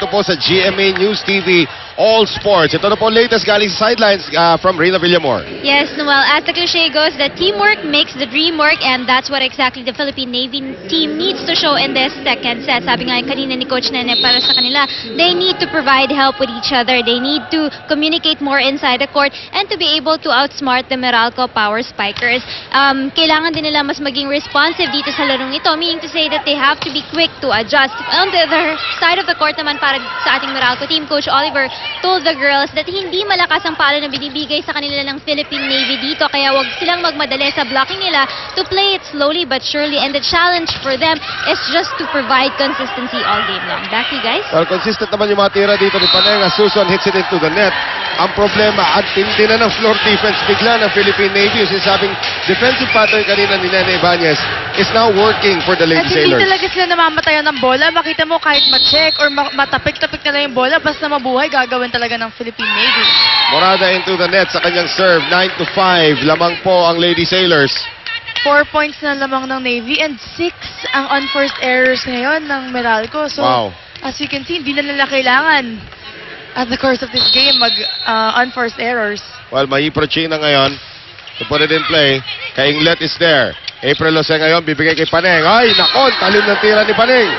dito po sa GMA News TV All Sports. Ito na po latest galing sa sidelines from Reyna Villamor. Yes, Noel, as the cliche goes, the teamwork makes the dream work, and that's what exactly the Philippine Navy team needs to show in this second set. Sabi nga kanina ni Coach Nene, para sa kanila, they need to provide help with each other. They need to communicate more inside the court and to be able to outsmart the Meralco Power Spikers. Kailangan din nila mas maging responsive dito sa larong ito, meaning to say that they have to be quick to adjust. On the other side of the court naman, para sa ating Meralco team, Coach Oliver told the girls that hindi malakas ang palo na binibigay sa kanila ng Philippine Navy dito, kaya wag silang magmadali sa blocking nila, to play it slowly but surely, and the challenge for them is just to provide consistency all game long. Back to you guys. Well, consistent naman yung mga tira dito ni Panenga. Susan hits it into the net. Ang problema, ang tindi na ng floor defense bigla ng Philippine Navy. Yung sinasabing defensive pattern kanina ni Nene Ibanez is now working for the Lady At Sailors. hindi talaga sila namamatayan ng bola. Makita mo kahit ma-check or matapik-tapik na lang yung bola, basta mabuhay, gagawin talaga ng Philippine Navy. Morada into the net sa kanyang serve. 9-5. Lamang po ang Lady Sailors. 4 points na lamang ng Navy and 6 ang unforced errors ngayon ng Meralco. So, Wow. as you can see, hindi na nila kailangan at the course of this game unforced errors. Well, may Prochina ngayon to put it in play. Kainglet is there. April Jose ngayon, bibigay kay Paneng. Ay, nakon! Talim ng tira ni Paneng.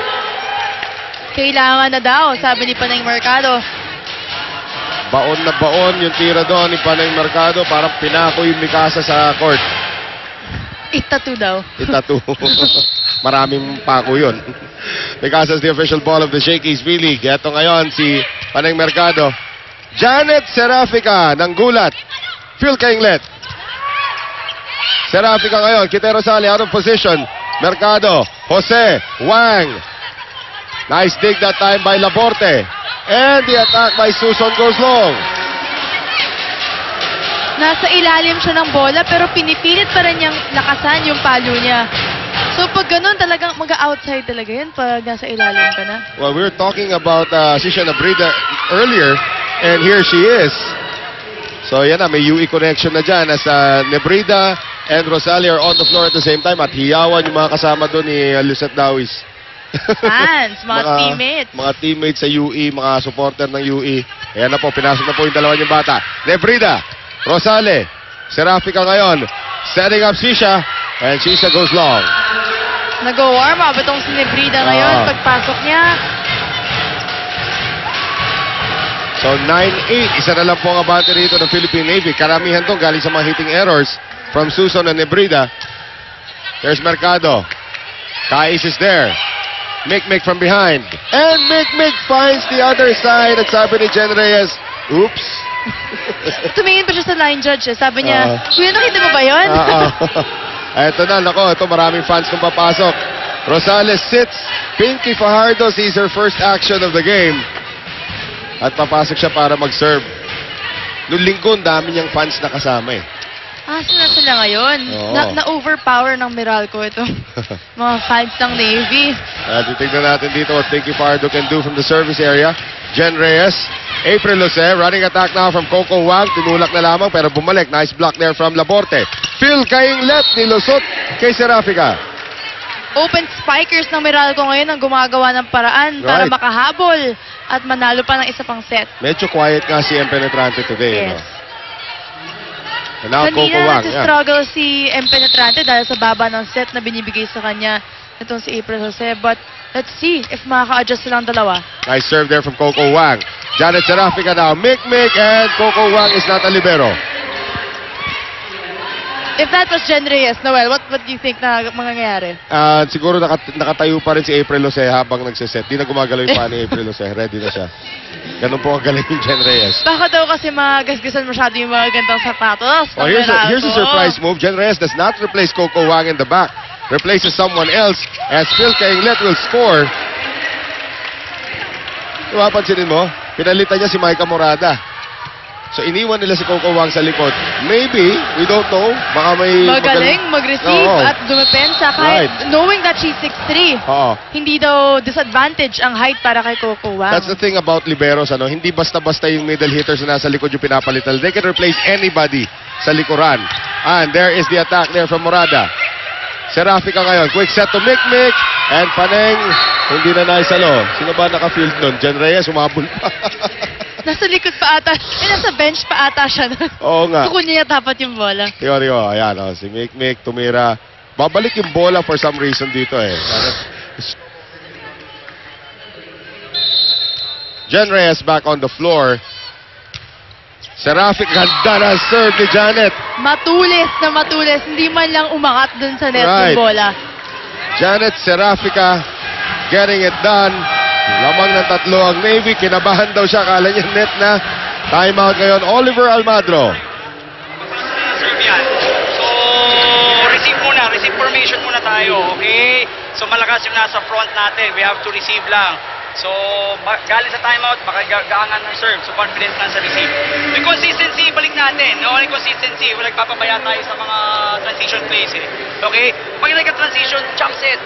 Kailangan na daw, sabi ni Paneng Mercado. Baon na baon yung tira doon ni Paneng Mercado. Parang pinako yung Mikasa sa court. Itatu daw. Itatu. Maraming pako yun. Mikasa is the official ball of the Shakey's V-League. Ito ngayon si Paneng Mercado. Janet Serafica ng gulat. Phil Kainglet. Serafica ngayon. Kitero Sali out of position. Mercado. Jose. Wang. Nice dig that time by Laborte. And the attack by Susan goes long. Nasa ilalim siya ng bola pero pinipilit pa rin niyang lakasan yung palo niya. So pag ganun talagang mag-outside talaga yan pag nasa ilalim ka na. Well, we were talking about Sisha Nebrida earlier, and here she is. So yan na, may UE connection na dyan as Nebrida and Rosalie are on the floor at the same time at hiyawan yung mga kasama doon ni Lucette Dawis. Fans, mga teammates. Mga teammates sa UE, mga supporter ng UE. Ayan na po, pinasok na po yung dalawa niyong bata. Nebrida, Rosale, Serafica ngayon, setting up Sisha, and Sisha goes long. Nag-warm up itong si Nebrida ngayon pagpasok niya. So 9-8, isa na lang po ang abante rito ng Philippine Navy. Karamihan to galing sa mga hitting errors from Susan and Nebrida. There's Mercado. Kais is there. Mick from behind. And Mick finds the other side at sabi ni Jen Reyes, oops. Tumingin pa siya sa line judge. Sabi niya, kuya, nakita mo ba yun? Ito na, nako, ito maraming fans kung papasok. Rosales sits. Pinky Fajardo sees her first action of the game. At papasok siya para mag-serve. Noong linggo, dami niyang fans na kasama eh. Saan na sila ngayon? Na-overpower ng Meralco ito. Mga fans ng Navy. Titignan natin dito what Pinky Fajardo can do from the service area. Jen Reyes. April Jose, running attack now from Coco Wang. Tinulak na lamang pero bumalik. Nice block there from Laborte. Phil Kainglet nilusot kay Serafica. Open spikers ng Meralco ngayon ang gumagawa ng paraan para makahabol at manalo pa ng isa pang set. Medyo quiet nga si M. Penetrante today. Yes. No? And now Coco Kanina Wang. nag-struggle si M. Penetrante dahil sa baba ng set na binibigay sa kanya itong si April Jose. But let's see if makaka-adjust silang dalawa. Nice serve there from Coco Wang. Janet Serafica now. Mick and Coco Wang is not a libero. If that was Jen Reyes, Noel, what do you think na mangyayari? Siguro nakatayo pa rin si April Jose habang nagsiset. Di na gumagalaw yung paa ni April Jose. Ready na siya. Ganun po ang galing yung Jen Reyes. Baka daw kasi magasgasan masyado yung mga gandang sapatos. Oh, here's a surprise move. Jen Reyes does not replace Coco Wang in the back. Replaces someone else as Phil Kainglet will score. Diba, pansinin mo? Pinalitan niya si Maika Morada. So, iniwan nila si Coco Wang sa likod. Maybe, we don't know. Baka may magaling mag-receive at dumepensa. Kahit knowing that she's 6'3", hindi daw disadvantage ang height para kay Coco Wang. That's the thing about liberos. Hindi basta-basta yung middle hitters na nasa likod yung pinapalitan. They can replace anybody sa likuran. And there is the attack there from Morada. Serafica ngayon. Quick set to Mick. And Paneng Hindi na naisalo. Sino ba naka-field nun? Jen Reyes, umabol pa. Nasa likod pa ata. Nasa bench pa ata siya nun. Oo nga. Kukunin niya dapat yung bola. Tiyo. Ayan, si Mikmik tumira. Babalik yung bola for some reason dito eh. Jen Reyes back on the floor. Seraphic, ganda na serve ni Janet. Matulis na matulis. Hindi man lang umangat dun sa net Right. yung bola. Janet Serafica getting it done. Lamang ng tatlo ang Navy. Kinabahan daw siya. Akala niya net na. Timeout ngayon. Oliver Almadro. Serve yan. So, receive formation muna tayo, okay? So, malakas yung nasa front natin. We have to receive lang. So, galing sa timeout, makagaangan ng serve. So, confident lang sa receive. Yung consistency, balik natin. No? Yung consistency, wala nagpapabaya tayo sa mga transition plays, eh. Okay? Pag nagka-transition, jump set.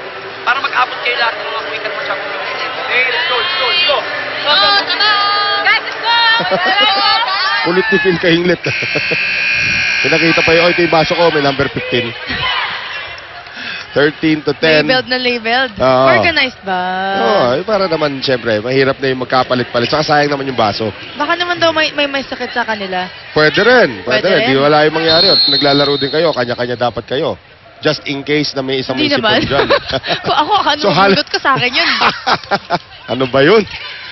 Para mag-abot kayo lahat ng mga quick at jump set. Okay, let's go. Guys, let's go! Ulit ni Phil Kahinglet. Pinakita pa yung ito yung baso ko. May number 15. 13 to 10. Labeled na labeled. Oo. Organized ba? Oo, para naman, syempre, mahirap na yung magkapalit-palit. Saka sayang naman yung baso. Baka naman daw may sakit sa kanila. Pwede rin. Pwede rin. Di wala yung mangyari. At naglalaro din kayo. Kanya-kanya dapat kayo. Just in case na may isang Hindi may naman. sipon dyan. Kung ako, So, ko sa akin yun. Ano ba yun?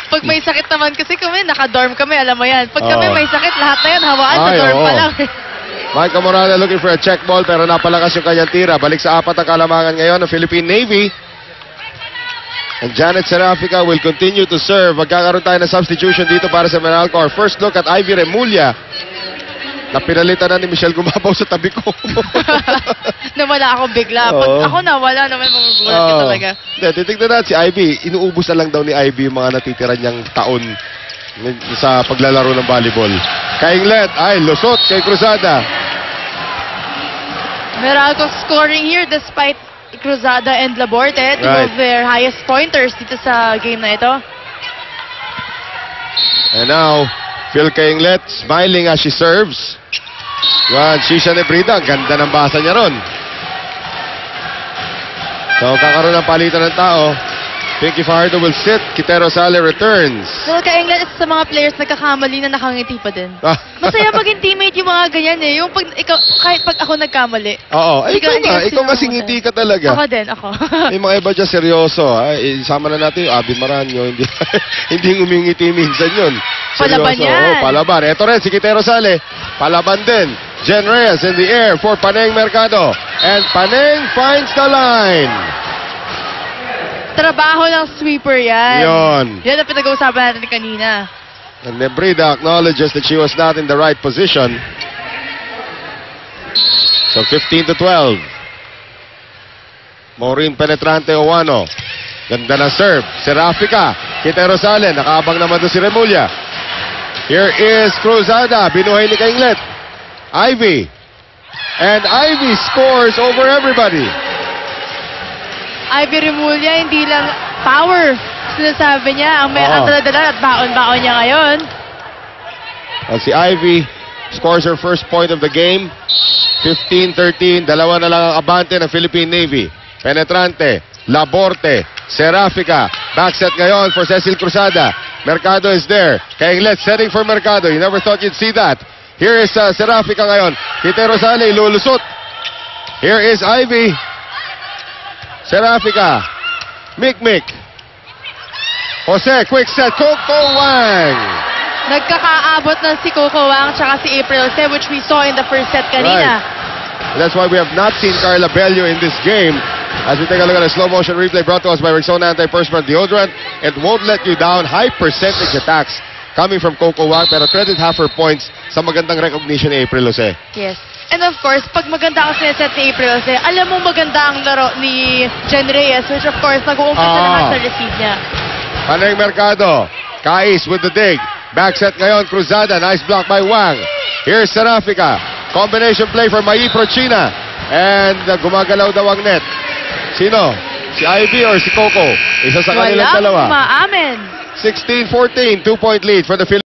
Pag may sakit naman kasi kami, naka-dorm kami, alam mo yan. Pag kami Oo. may sakit, lahat na yan, hawaan sa Ay, dorm oo. pa lang. Mike Morales looking for a check ball pero napalakas yung kanyang tira. Balik sa apat ang kalamangan ngayon ng Philippine Navy. And Janet Serafica will continue to serve. Magkakaroon tayo ng substitution dito para sa Meralco. Our first look at Ivy Remulla na pinalitan na ni Michelle Gumabaw sa tabi ko. Nawala ako bigla. Pag Oo. ako nawala naman, magugulat ka talaga. Hindi, titignan natin si Ivy. Inuubos na lang daw ni Ivy yung mga natitira niyang taon sa paglalaro ng volleyball. Kainglet, ay, lusot kay Cruzada. Meralco scoring here despite Cruzada and Laborte, two Right. of their highest pointers dito sa game na ito. And now, Phil Kainglet smiling as she serves. Yan, Shisha Nebrida. Ganda ng basa niya ron. So, kakaroon ng palitan ng tao. Pinky Fajardo will sit. Quintero Sale returns. So, Kainglet, isa sa mga players nagkakamali na nakangiti pa din. Ah. Masaya maging teammate yung mga ganyan eh. Yung pag, ikaw, kahit pag ako nagkamali. Oo. Ay, Hindi ka- ikaw nga. hindi ka Ikaw kasi sinasagot. ngiti ka talaga. Ako din, ako. May mga iba dyan seryoso. Ay, isama na natin yung Abby Maranyo. Hindi, hindi ngumingiti minsan yun. Palaban yan. Oo, palaban. Ito rin, si Quintero Sale. Palaban din. Jen Reyes in the air for Paneng Mercado. And Paneng finds the line. Trabaho ng sweeper yan. Yon. Yan ang pinag-uusapan natin kanina. And Nebrida acknowledges that she was not in the right position. So 15 to 12. Maureen Penetrante Owano. Ganda ng serve. Serafica. Quintero Sale. Nakaabang naman doon si Remulla. Here is Cruzada. Binuhay ni Kainglet. Ivy. And Ivy scores over everybody. Ivy Remulla, hindi lang power. Sinasabi niya, ang may Oo. ang dala-dala at baon-baon niya ngayon. At si Ivy scores her first point of the game. 15-13. Dalawa na lang ang abante ng Philippine Navy. Penetrante. Laborte. Serafica. Backset ngayon for Cecil Cruzada. Mercado is there. Kainglet setting for Mercado. You never thought you'd see that. Here is Serafica ngayon. Quintero Sale, lulusot. Here is Ivy. Serafica. Mikmik. Jose, quick set. Coco Wang. Nagkakaabot ng si Coco Wang tsaka si April Se, which we saw in the first set kanina. That's why we have not seen Carla Bello in this game. As we take a look at a slow motion replay brought to us by Rexona Anti-Perspirant Deodorant. It won't let you down. High percentage attacks coming from Coco Wang, pero credit half her points sa magandang recognition ni April Jose. Yes. And of course, pag maganda ang sineset ni April Se, alam mo maganda ang laro ni Jen Reyes, which of course, nag-uumpisa naman sa receive niya. Paneng Mercado. Kais with the dig. Backset ngayon, Cruzada. Nice block by Wang. Here's Serafica. Combination play for Mai Prochina. And gumagalaw daw ang net. Sino? Si Ivy or si Coco? Isa sa kanilang dalawa. Walang umaamin. 16-14, 2-point lead for the Philippines.